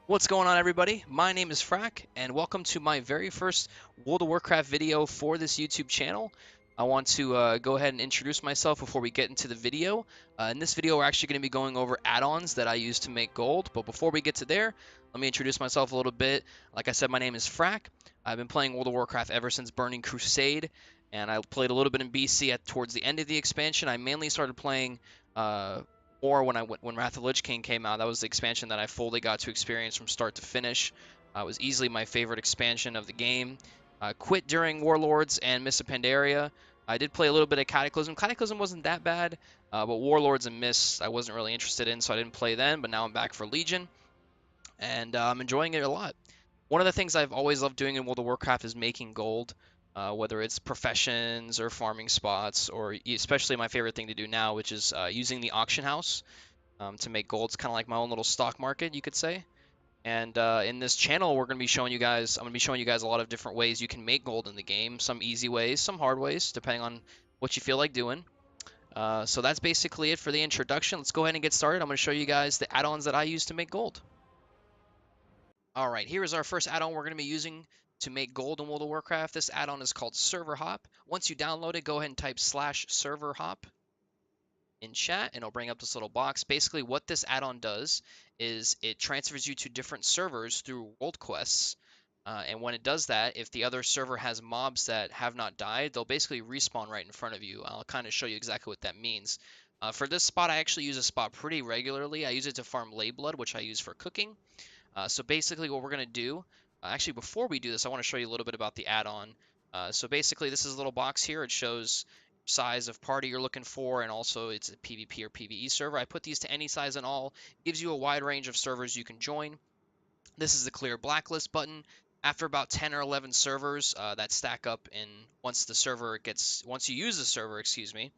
What's going on, everybody? My name is Frak, and welcome to my very first World of Warcraft video for this YouTube channel. I want to go ahead and introduce myself before we get into the video. In this video, we're actually going to be going over add-ons that I use to make gold, but before we get to there, let me introduce myself a little bit. Like I said, my name is Frak. I've been playing World of Warcraft ever since Burning Crusade, and I played a little bit in BC towards the end of the expansion. I mainly started playing uh, or when Wrath of Lich King came out. That was the expansion that I fully got to experience from start to finish. It was easily my favorite expansion of the game. Quit during Warlords and Mists of Pandaria. I did play a little bit of Cataclysm. Cataclysm wasn't that bad, but Warlords and Mists I wasn't really interested in, so I didn't play then. But now I'm back for Legion, and I'm enjoying it a lot. One of the things I've always loved doing in World of Warcraft is making gold, whether it's professions or farming spots, or especially my favorite thing to do now, which is using the auction house to make gold. It's kind of like my own little stock market, you could say. And in this channel, I'm going to be showing you guys a lot of different ways you can make gold in the game. Some easy ways, some hard ways, depending on what you feel like doing. So that's basically it for the introduction. Let's go ahead and get started. I'm going to show you guys the add-ons that I use to make gold. All right, here is our first add-on we're going to be using to make gold in World of Warcraft. This add-on is called Server Hop. Once you download it, go ahead and type /server hop in chat, and it'll bring up this little box. Basically, what this add-on does is it transfers you to different servers through world quests. And when it does that, if the other server has mobs that have not died, they'll basically respawn right in front of you. I'll kind of show you exactly what that means. For this spot, I actually use a spot pretty regularly. I use it to farm ley blood, which I use for cooking. So basically what we're going to do, actually before we do this, I want to show you a little bit about the add-on. So basically this is a little box here. It shows size of party you're looking for, and also it's a PvP or PvE server. I put these to any size and all. It gives you a wide range of servers you can join. This is the clear blacklist button. After about 10 or 11 servers that stack up, and once you use the server, excuse me,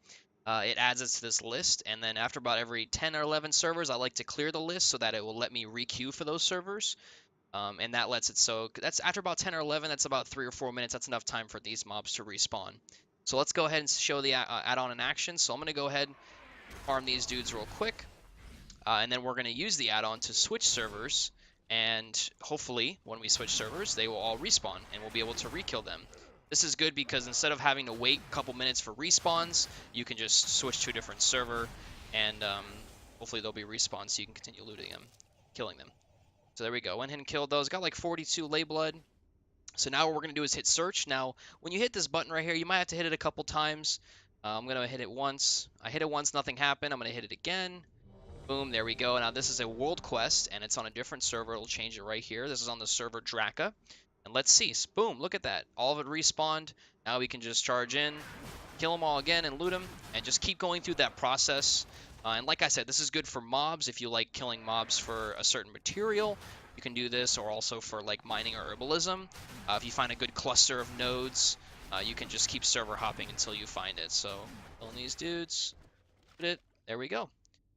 it adds it to this list. And then after about every 10 or 11 servers, I like to clear the list so that it will let me requeue for those servers. And that lets it so that's after about 10 or 11, that's about 3 or 4 minutes. That's enough time for these mobs to respawn. So let's go ahead and show the add-on in action. So I'm going to go ahead and farm these dudes real quick. And then we're going to use the add-on to switch servers. And hopefully, when we switch servers, they will all respawn and we'll be able to re-kill them. This is good because instead of having to wait a couple minutes for respawns, you can just switch to a different server, and hopefully they'll be respawned so you can continue looting them, killing them. So there we go. Went ahead and killed those. Got like 42 ley blood. So now what we're going to do is hit search. Now, when you hit this button right here, you might have to hit it a couple times. I'm going to hit it once. I hit it once, nothing happened. I'm going to hit it again. Boom, there we go. Now this is a world quest, and it's on a different server. It'll change it right here. This is on the server Draka. And let's see. Boom, look at that. All of it respawned. Now we can just charge in, kill them all again, and loot them, and just keep going through that process. And like I said, this is good for mobs. If you like killing mobs for a certain material, you can do this, or also for like mining or herbalism. If you find a good cluster of nodes, you can just keep server hopping until you find it. So, killing these dudes, put it, there we go.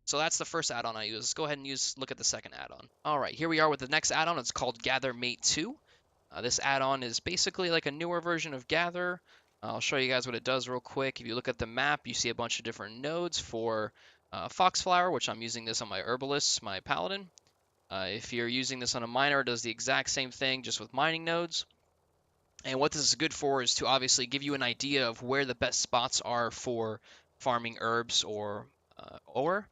So that's the first add-on I use. Let's go ahead and look at the second add-on. All right, here we are with the next add-on. It's called Gather Mate 2. This add-on is basically like a newer version of Gather. I'll show you guys what it does real quick. If you look at the map, you see a bunch of different nodes for Foxflower, which I'm using this on my Herbalist, my Paladin. If you're using this on a miner, it does the exact same thing, just with mining nodes. And what this is good for is to obviously give you an idea of where the best spots are for farming herbs or ore.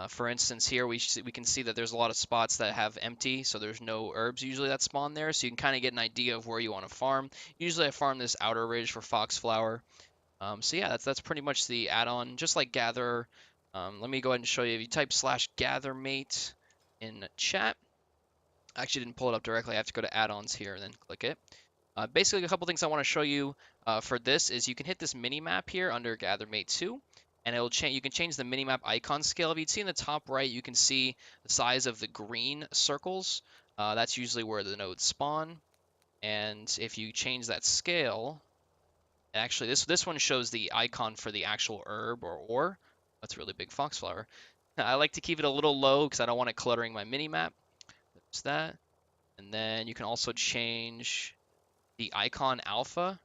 For instance, here we can see that there's a lot of spots that have empty, so there's no herbs usually that spawn there, so you can kind of get an idea of where you want to farm. Usually I farm this outer ridge for Foxflower. So yeah, that's pretty much the add-on, just like Gather. Let me go ahead and show you. If you type /gathermate in chat, I actually didn't pull it up directly. I have to go to add-ons here and then click it. Basically, a couple things I want to show you for this is you can hit this mini map here under Gather Mate 2. And it'll change. You can change the minimap icon scale. If you see in the top right, you can see the size of the green circles. That's usually where the nodes spawn. And if you change that scale, actually this one shows the icon for the actual herb or ore. That's a really big Foxflower. I like to keep it a little low because I don't want it cluttering my minimap. There's that. And then you can also change the icon alpha,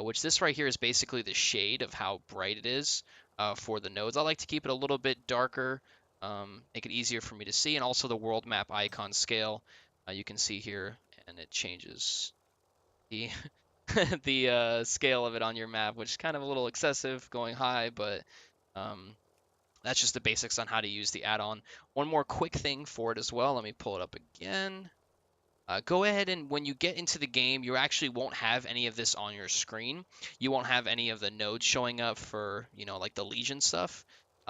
which this right here is basically the shade of how bright it is. For the nodes, I like to keep it a little bit darker, make it easier for me to see, and also the world map icon scale. You can see here, and it changes the the scale of it on your map, which is kind of a little excessive going high, but um, that's just the basics on how to use the add-on. One more quick thing for it as well. Let me pull it up again. Go ahead and when you get into the game, you actually won't have any of this on your screen. You won't have any of the nodes showing up for, like the Legion stuff.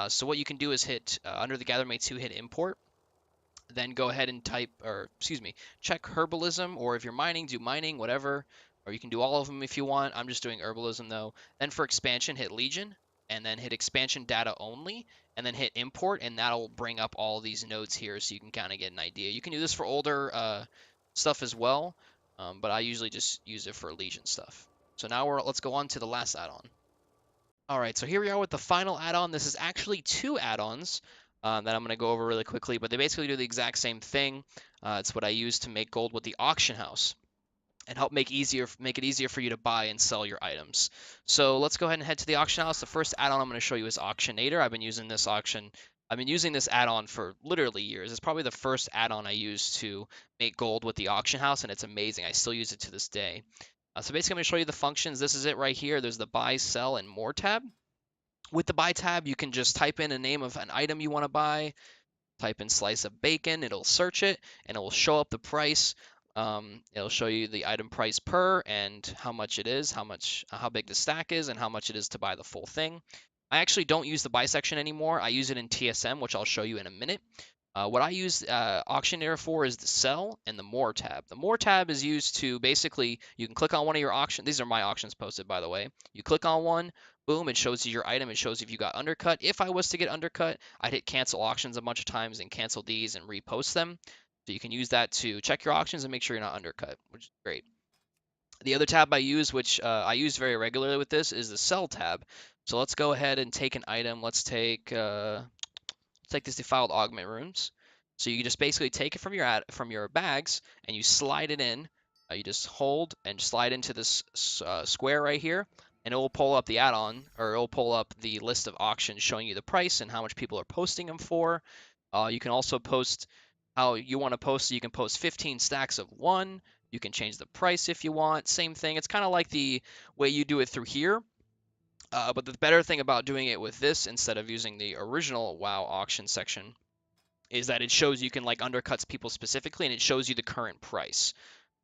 So what you can do is hit under the Gathermate 2, hit import, then go ahead and type, or excuse me, check herbalism, or if you're mining, do mining, whatever, or you can do all of them if you want. I'm just doing herbalism though. Then for expansion, hit Legion, and then hit expansion data only, and then hit import, and that'll bring up all these nodes here so you can kind of get an idea. You can do this for older stuff as well, but I usually just use it for Legion stuff. So now let's go on to the last add-on. All right, so here we are with the final add-on. This is actually two add-ons that I'm going to go over really quickly, but they basically do the exact same thing. It's what I use to make gold with the auction house and help make it easier for you to buy and sell your items. So let's go ahead and head to the auction house. The first add-on I'm going to show you is Auctionator. I've been using this add-on for literally years. It's probably the first add-on I used to make gold with the auction house, and it's amazing. I still use it to this day. So basically, I'm going to show you the functions. This is it right here. There's the buy, sell, and more tab. With the buy tab, you can just type in a name of an item you want to buy, type in slice of bacon, it'll search it, and it will show up the price. It'll show you the item price per and how much it is, how big the stack is, and how much it is to buy the full thing. I actually don't use the buy section anymore. I use it in TSM, which I'll show you in a minute. What I use Auctioneer for is the sell and the more tab. The more tab is used to basically, you can click on one of your auctions. These are my auctions posted, by the way. You click on one, boom, it shows you your item. It shows if you got undercut. If I was to get undercut, I'd hit cancel auctions a bunch of times and cancel these and repost them. So you can use that to check your auctions and make sure you're not undercut, which is great. The other tab I use, which I use very regularly with this, is the sell tab. So let's go ahead and take an item. Let's take this defiled augment runes. So you just basically take it from your bags and you slide it in. You just hold and slide into this square right here, and it will pull up the add-on, or it will pull up the list of auctions showing you the price and how much people are posting them for. You can also post how you want to post. So you can post 15 stacks of one. You can change the price if you want. Same thing. It's kind of like the way you do it through here. But the better thing about doing it with this instead of using the original WoW auction section is that it shows you can like undercuts people specifically, and it shows you the current price,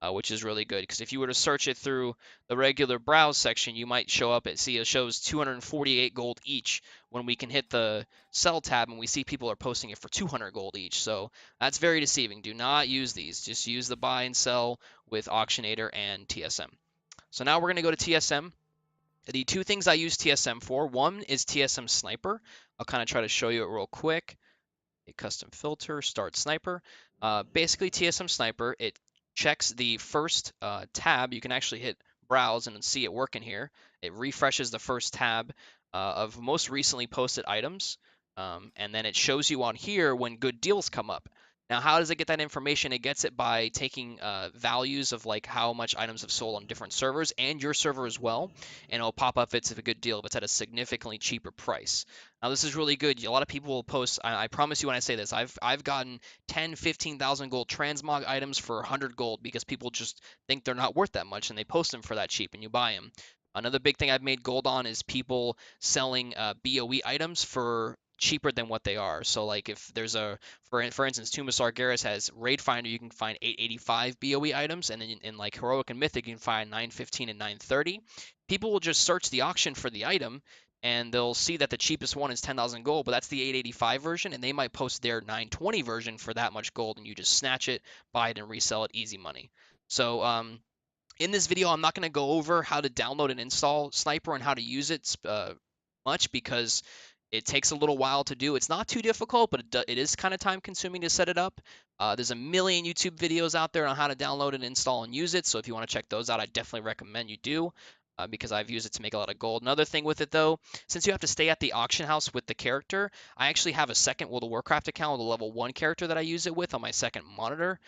which is really good. Because if you were to search it through the regular browse section, you might see it shows 248 gold each when we can hit the sell tab and we see people are posting it for 200 gold each. So that's very deceiving. Do not use these. Just use the buy and sell with Auctionator and TSM. So now we're going to go to TSM. The two things I use TSM for, one is TSM Sniper. I'll kind of try to show you it real quick. A custom filter, start sniper. Basically, TSM Sniper, it checks the first tab. You can actually hit browse and see it working here. It refreshes the first tab of most recently posted items, and then it shows you on here when good deals come up. Now, how does it get that information? It gets it by taking values of like how much items have sold on different servers and your server as well, and it'll pop up if it's a good deal, if it's at a significantly cheaper price. Now, this is really good. A lot of people will post, I promise you when I say this, I've gotten 10, 15,000 gold transmog items for 100 gold because people just think they're not worth that much and they post them for that cheap and you buy them. Another big thing I've made gold on is people selling BOE items for cheaper than what they are. So like if there's for instance, Tumasar Garrus has Raid Finder, you can find 885 BOE items, and then in like Heroic and Mythic you can find 915 and 930. People will just search the auction for the item and they'll see that the cheapest one is 10,000 gold, but that's the 885 version, and they might post their 920 version for that much gold, and you just snatch it, buy it, and resell it, easy money. So in this video, I'm not going to go over how to download and install Sniper and how to use it much because it takes a little while to do. It's not too difficult, but it is kind of time consuming to set it up. There's a million YouTube videos out there on how to download and install and use it. So if you want to check those out, I definitely recommend you do because I've used it to make a lot of gold. Another thing with it though, since you have to stay at the auction house with the character, I actually have a second World of Warcraft account with a level 1 character that I use it with on my second monitor.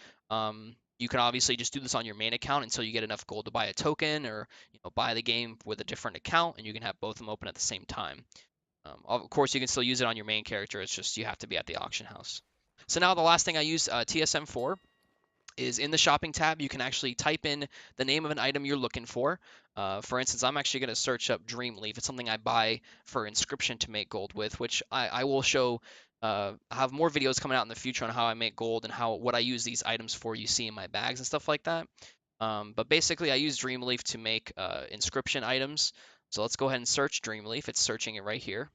You can obviously just do this on your main account until you get enough gold to buy a token or buy the game with a different account, and you can have both of them open at the same time. Of course, you can still use it on your main character. It's just you have to be at the auction house. So now the last thing I use TSM for is in the shopping tab. You can actually type in the name of an item you're looking for. For instance, I'm actually going to search up Dreamleaf. It's something I buy for inscription to make gold with, which I will show. I have more videos coming out in the future on how I make gold and what I use these items for. You see in my bags and stuff like that. But basically, I use Dreamleaf to make inscription items. So let's go ahead and search Dreamleaf. It's searching it right here.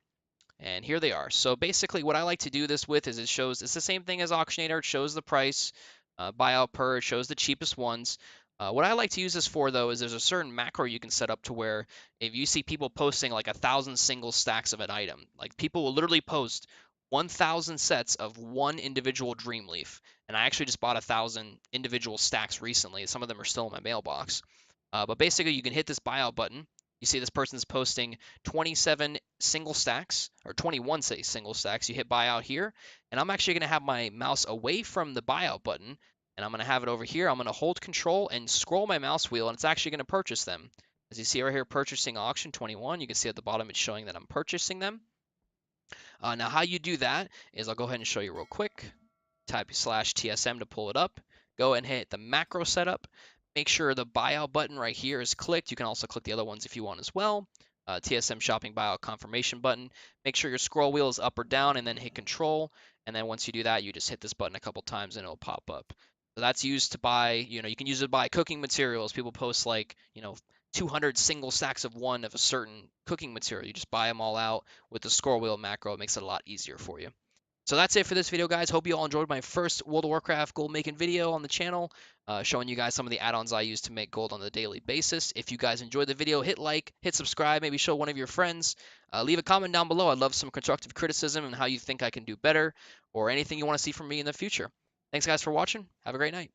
And here they are. So basically what I like to do this with is it's the same thing as Auctionator. It shows the price, buyout per, it shows the cheapest ones. What I like to use this for though is there's a certain macro you can set up to where if you see people posting like 1,000 single stacks of an item, like people will literally post 1,000 sets of one individual Dreamleaf. And I actually just bought 1,000 individual stacks recently. Some of them are still in my mailbox. But basically you can hit this buyout button. You see this person's posting 27 single stacks or 21 say single stacks. You hit buyout here, and I'm actually going to have my mouse away from the buyout button, and I'm going to have it over here. I'm going to hold control and scroll my mouse wheel, and it's actually going to purchase them. As you see right here, purchasing auction 21, you can see at the bottom it's showing that I'm purchasing them. Now how you do that is I'll go ahead and show you real quick. Type /TSM to pull it up. Go and hit the macro setup. Make sure the buyout button right here is clicked. You can also click the other ones if you want as well. TSM shopping buyout confirmation button. Make sure your scroll wheel is up or down and then hit control. And then once you do that, you just hit this button a couple times and it'll pop up. So that's used to buy, you can use it to buy cooking materials. People post like, 200 single stacks of one of a certain cooking material. You just buy them all out with the scroll wheel macro. It makes it a lot easier for you. So that's it for this video, guys. Hope you all enjoyed my first World of Warcraft gold making video on the channel, showing you guys some of the add-ons I use to make gold on a daily basis. If you guys enjoyed the video, hit like, hit subscribe, maybe show one of your friends. Leave a comment down below. I'd love some constructive criticism and how you think I can do better or anything you want to see from me in the future. Thanks, guys, for watching. Have a great night.